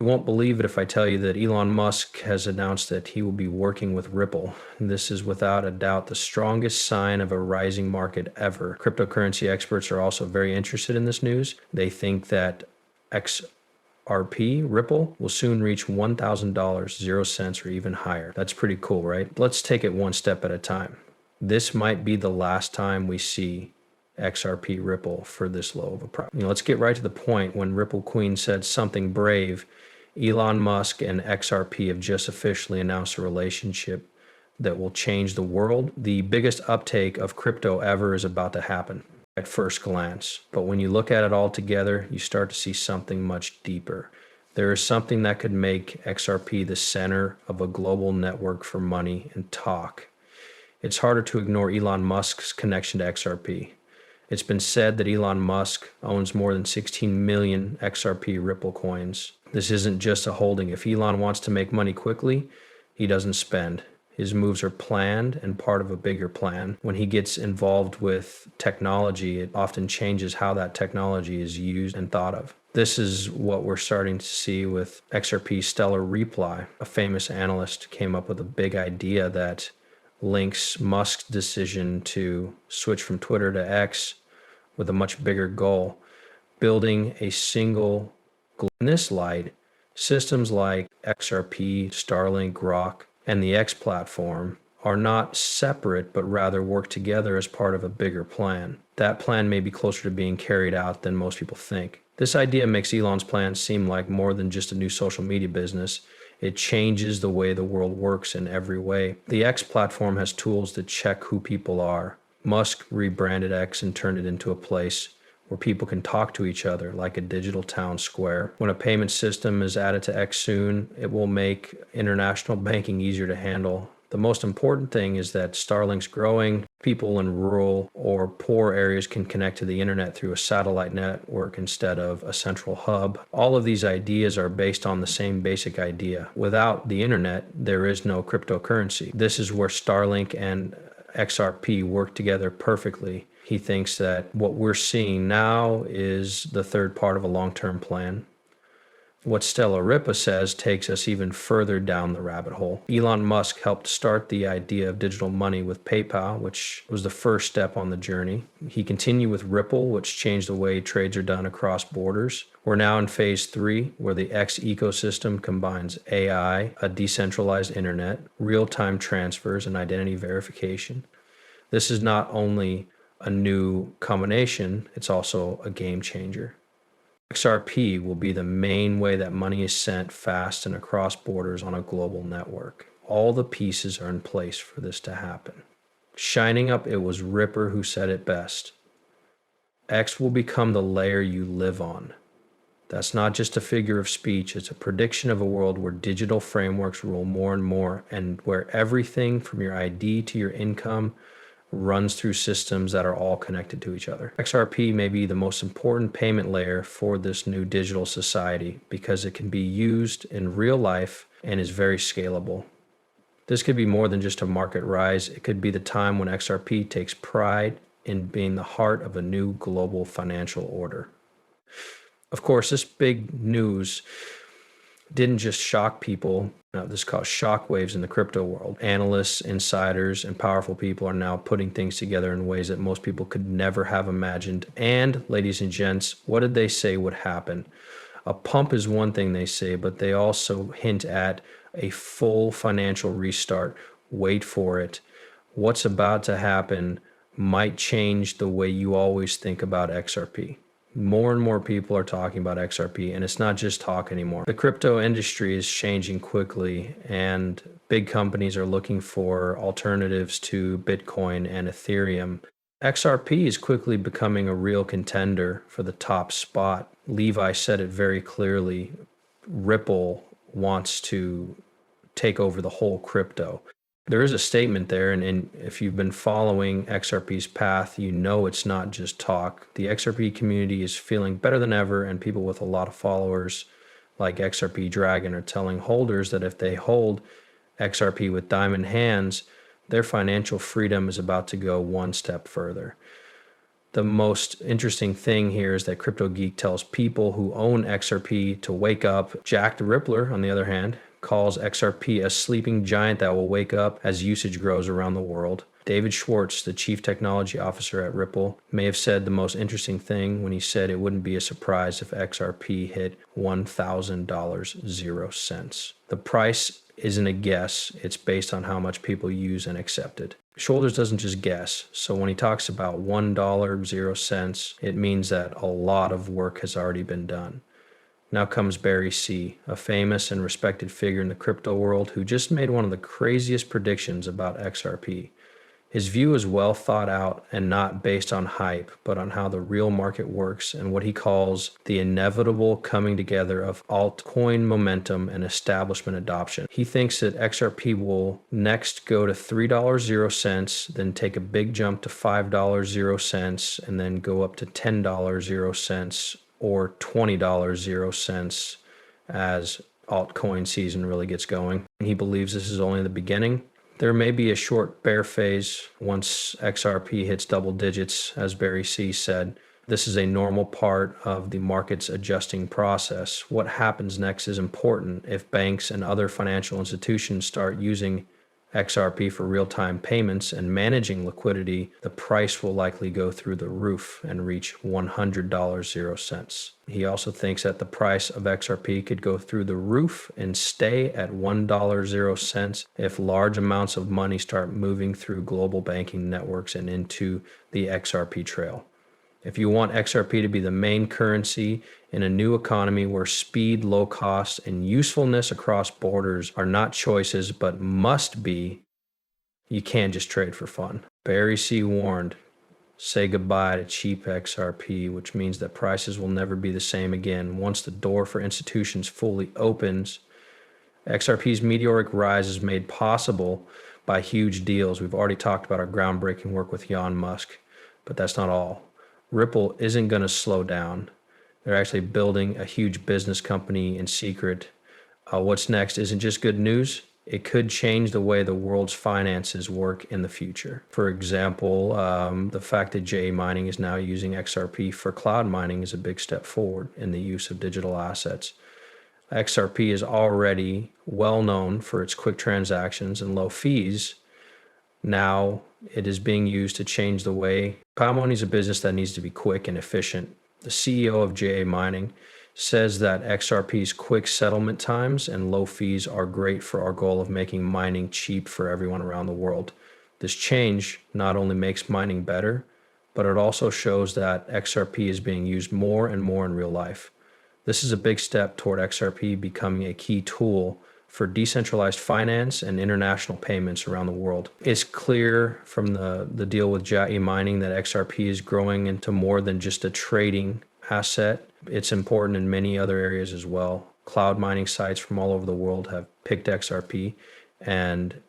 You won't believe it if I tell you that Elon Musk has announced that he will be working with Ripple. This is without a doubt the strongest sign of a rising market ever. Cryptocurrency experts are also very interested in this news. They think that XRP, Ripple, will soon reach $1,000, 0 cents, or even higher. That's pretty cool, right? Let's take it one step at a time. This might be the last time we see XRP Ripple for this low of a price. Let's get right to the point. When Ripple Queen said something brave, Elon Musk and XRP have just officially announced a relationship that will change the world. The biggest uptake of crypto ever is about to happen at first glance. But when you look at it all together, you start to see something much deeper. There is something that could make XRP the center of a global network for money and talk. It's harder to ignore Elon Musk's connection to XRP. It's been said that Elon Musk owns more than 16 million XRP Ripple coins. This isn't just a holding. If Elon wants to make money quickly, he doesn't spend. His moves are planned and part of a bigger plan. When he gets involved with technology, it often changes how that technology is used and thought of. This is what we're starting to see with XRP's stellar reply. A famous analyst came up with a big idea that links Musk's decision to switch from Twitter to X with a much bigger goal, building a single. In this light, systems like XRP, Starlink, Grok, and the X platform are not separate, but rather work together as part of a bigger plan. That plan may be closer to being carried out than most people think. This idea makes Elon's plan seem like more than just a new social media business. It changes the way the world works in every way. The X platform has tools that check who people are. Musk rebranded X and turned it into a place where people can talk to each other like a digital town square. When a payment system is added to X soon, it will make international banking easier to handle. The most important thing is that Starlink's growing. People in rural or poor areas can connect to the internet through a satellite network instead of a central hub. All of these ideas are based on the same basic idea. Without the internet, there is no cryptocurrency. This is where Starlink and XRP work together perfectly. He thinks that what we're seeing now is the third part of a long-term plan. What Stella Ripa says takes us even further down the rabbit hole. Elon Musk helped start the idea of digital money with PayPal, which was the first step on the journey. He continued with Ripple, which changed the way trades are done across borders. We're now in phase 3, where the X ecosystem combines AI, a decentralized internet, real-time transfers, and identity verification. This is not only a new combination, it's also a game changer. XRP will be the main way that money is sent fast and across borders on a global network. All the pieces are in place for this to happen. Shining up, it was Ripper who said it best. X will become the layer you live on. That's not just a figure of speech, it's a prediction of a world where digital frameworks rule more and more, and where everything from your ID to your income runs through systems that are all connected to each other. XRP may be the most important payment layer for this new digital society because it can be used in real life and is very scalable. This could be more than just a market rise. It could be the time when XRP takes pride in being the heart of a new global financial order. Of course, this big news didn't just shock people. This caused shockwaves in the crypto world. Analysts, insiders, and powerful people are now putting things together in ways that most people could never have imagined. And, ladies and gents, what did they say would happen? A pump is one thing they say, but they also hint at a full financial restart. Wait for it. What's about to happen might change the way you always think about XRP. More and more people are talking about XRP, and it's not just talk anymore. The crypto industry is changing quickly, and big companies are looking for alternatives to Bitcoin and Ethereum. XRP is quickly becoming a real contender for the top spot. Levi said it very clearly. Ripple wants to take over the whole crypto. There is a statement there, and if you've been following XRP's path, you know it's not just talk. The XRP community is feeling better than ever, and people with a lot of followers like XRP Dragon are telling holders that if they hold XRP with diamond hands, their financial freedom is about to go one step further. The most interesting thing here is that Crypto Geek tells people who own XRP to wake up. Jack the Rippler, on the other hand, calls XRP a sleeping giant that will wake up as usage grows around the world. David Schwartz, the chief technology officer at Ripple, may have said the most interesting thing when he said it wouldn't be a surprise if XRP hit $1,000 0 cents. The price isn't a guess, it's based on how much people use and accept it. Shoulders doesn't just guess, so when he talks about $1 0 cents, it means that a lot of work has already been done. Now comes Barry C., a famous and respected figure in the crypto world who just made one of the craziest predictions about XRP. His view is well thought out and not based on hype, but on how the real market works and what he calls the inevitable coming together of altcoin momentum and establishment adoption. He thinks that XRP will next go to $3 0 cents, then take a big jump to $5 0 cents, and then go up to $10 0 cents or $20 0 cents as altcoin season really gets going. He believes this is only the beginning. There may be a short bear phase once XRP hits double digits, as Barry C. said. This is a normal part of the market's adjusting process. What happens next is important. If banks and other financial institutions start using XRP for real-time payments and managing liquidity, the price will likely go through the roof and reach $100 0 cents. He also thinks that the price of XRP could go through the roof and stay at $1 0 cents if large amounts of money start moving through global banking networks and into the XRP trail. If you want XRP to be the main currency in a new economy where speed, low cost, and usefulness across borders are not choices but must be, you can't just trade for fun. Barry C. warned, say goodbye to cheap XRP, which means that prices will never be the same again. Once the door for institutions fully opens, XRP's meteoric rise is made possible by huge deals. We've already talked about our groundbreaking work with Elon Musk, but that's not all. Ripple isn't going to slow down. They're actually building a huge business company in secret. What's next isn't just good news. It could change the way the world's finances work in the future. For example, the fact that JA Mining is now using XRP for cloud mining is a big step forward in the use of digital assets. XRP is already well known for its quick transactions and low fees. Now it is being used to change the way. Cloud mining is a business that needs to be quick and efficient. The CEO of JA Mining says that XRP's quick settlement times and low fees are great for our goal of making mining cheap for everyone around the world. This change not only makes mining better, but it also shows that XRP is being used more and more in real life. This is a big step toward XRP becoming a key tool for decentralized finance and international payments around the world. It's clear from the deal with JA Mining that XRP is growing into more than just a trading asset. It's important in many other areas as well. Cloud mining sites from all over the world have picked XRP, and